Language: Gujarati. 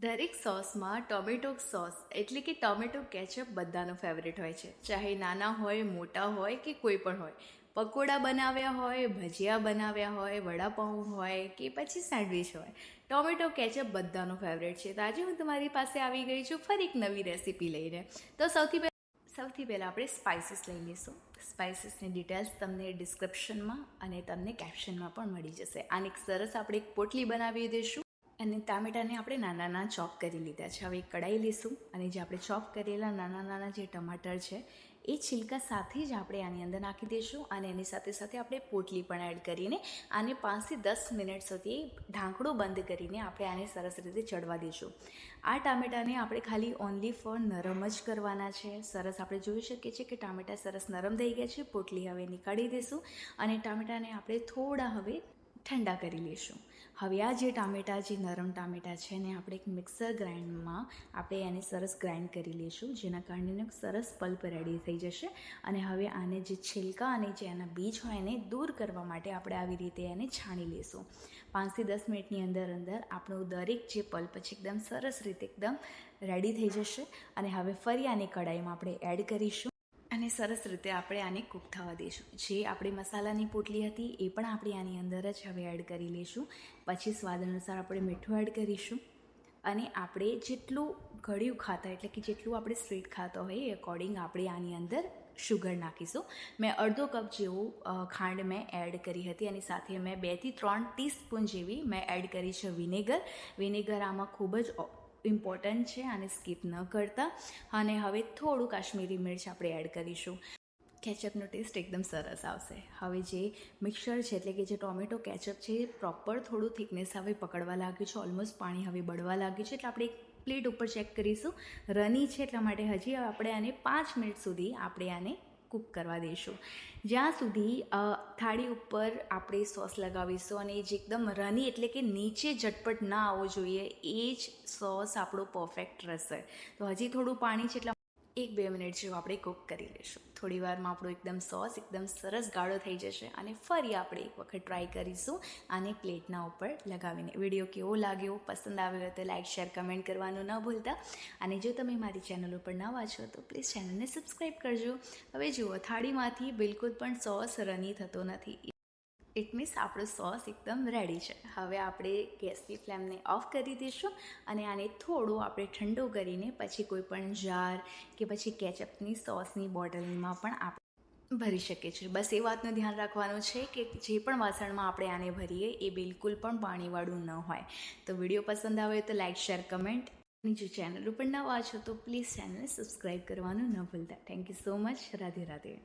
દરેક સોસમાં ટોમેટો સોસ એટલે કે ટોમેટો કેચઅપ બધાનો ફેવરેટ હોય છે. ચાહે નાના હોય, મોટા હોય કે કોઈ પણ હોય. પકોડા બનાવ્યા હોય, ભજીયા બનાવ્યા હોય, વડાપાઉં હોય કે પછી સેન્ડવિચ હોય, ટોમેટો કેચઅપ બધાનો ફેવરેટ છે. તો આજે હું તમારી પાસે આવી ગઈ છું ફરી એક નવી રેસીપી લઈને. તો સૌથી પહેલાં આપણે સ્પાઇસીસ લઈ લઈશું. સ્પાઇસીસની ડિટેલ્સ તમને ડિસ્ક્રિપ્શનમાં અને તમને કેપ્શનમાં પણ મળી જશે. આને એક સરસ આપણે એક પોટલી બનાવી દઈશું. અને ટામેટાને આપણે નાના નાના ચોપ કરી લીધા છે. હવે એક કઢાઈ લઈશું અને જે આપણે ચોપ કરેલા નાના નાના જે ટમાટર છે એ છિલકા સાથે જ આપણે આની અંદર નાખી દઈશું. અને એની સાથે સાથે આપણે પોટલી પણ એડ કરીને આને 5 થી 10 મિનિટ સુધી ઢાંકણું બંધ કરીને આપણે આને સરસ રીતે ચડવા દઈશું. આ ટામેટાને આપણે ખાલી ઓનલી ફોર નરમ જ કરવાના છે. સરસ આપણે જોઈ શકીએ છીએ કે ટામેટા સરસ નરમ થઈ ગયા છે. પોટલી હવે નીકાળી દઈશું અને ટામેટાને આપણે થોડા હવે ઠંડા કરી લઈશું. હવે આ જે ટામેટા જે નરમ ટામેટા છે ને આપણે એક મિક્સર ગ્રાઇન્ડમાં આપણે એને સરસ ગ્રાઇન્ડ કરી લઈશું, જેના કારણે સરસ પલ્પ રેડી થઈ જશે. અને હવે આને જે છિલકા અને જે એના બીજ હોય એને દૂર કરવા માટે આપણે આવી રીતે એને છાણી લઈશું. 5 થી 10 મિનિટની અંદર આપણું દરેક જે પલ્પ છે એકદમ સરસ રીતે એકદમ રેડી થઈ જશે. અને હવે ફરી આને કઢાઈમાં આપણે એડ કરીશું અને સરસ રીતે આપણે આને કૂક થવા દઈશું. જે આપણી મસાલાની પોટલી હતી એ પણ આપણે આની અંદર જ હવે એડ કરી લઈશું. પછી સ્વાદ અનુસાર આપણે મીઠું એડ કરીશું અને આપણે જેટલું ગળ્યું ખાતા એટલે કે જેટલું આપણે સ્વીટ ખાતા હોય એ અકોર્ડિંગ આપણે આની અંદર શુગર નાખીશું. મેં અડધો કપ જેવું ખાંડ મેં એડ કરી હતી અને સાથે મેં 2 થી 3 ટીસ્પૂન જેવી મેં એડ કરી છે વિનેગર આમાં ખૂબ જ ઇમ્પોર્ટન્ટ છે, આને સ્કીપ ન કરતા. અને હવે થોડું કાશ્મીરી મિર્ચ આપણે એડ કરીશું. કેચઅપનો ટેસ્ટ એકદમ સરસ આવશે. હવે જે મિક્સર છે એટલે કે જે ટોમેટો કેચઅપ છે એ પ્રોપર થોડું થિકનેસ હવે પકડવા લાગ્યું છે. ઓલમોસ્ટ પાણી હવે બળવા લાગ્યું છે એટલે આપણે એક પ્લેટ ઉપર ચેક કરીશું. રની છે એટલા માટે હજી આપણે આને 5 મિનિટ સુધી આપણે આને કૂક કરવા દઈશું. જ્યાં સુધી થાળી ઉપર આપણે સોસ લગાવીશું અને એ જે એકદમ રની એટલે કે નીચે ઝટપટ ના આવવો જોઈએ એ જ સોસ આપણો પરફેક્ટ રહેશે. તો હજી થોડું પાણી છે એટલા 1-2 મિનિટ જેવું આપણે કૂક કરી લઈશું. થોડી વારમાં આપણો એકદમ સોસ એકદમ સરસ ગાળો થઈ જશે અને ફરી આપણે એક વખત ટ્રાય કરીશું આને પ્લેટના ઉપર લગાવીને. વિડીયો કેવો લાગ્યો, પસંદ આવ્યો હોય તો લાઇક, શેર, કમેન્ટ કરવાનું ન ભૂલતા. અને જો તમે મારી ચેનલ ઉપર નવા છો તો પ્લીઝ ચેનલને સબસ્ક્રાઈબ કરજો. હવે જુઓ, થાળીમાંથી બિલકુલ પણ સોસ રની થતો નથી. ઇટ મીન્સ આપણો સોસ એકદમ રેડી છે. હવે આપણે ગેસની ફ્લેમને ઓફ કરી દઈશું અને આને થોડું આપણે ઠંડુ કરીને પછી કોઈ પણ જાર કે પછી કેચઅપની સોસની બોટલમાં પણ આપણે ભરી શકીએ છીએ. બસ એ વાતનું ધ્યાન રાખવાનું છે કે જે પણ વાસણમાં આપણે આને ભરીએ એ બિલકુલ પણ પાણીવાળું ન હોય. તો વિડીયો પસંદ આવે તો લાઇક, શેર, કમેન્ટ. અને જો ચેનલ ઉપર નવા છો તો પ્લીઝ ચેનલને સબસ્ક્રાઈબ કરવાનું ન ભૂલતા. Thank you so much. Radhe Radhe.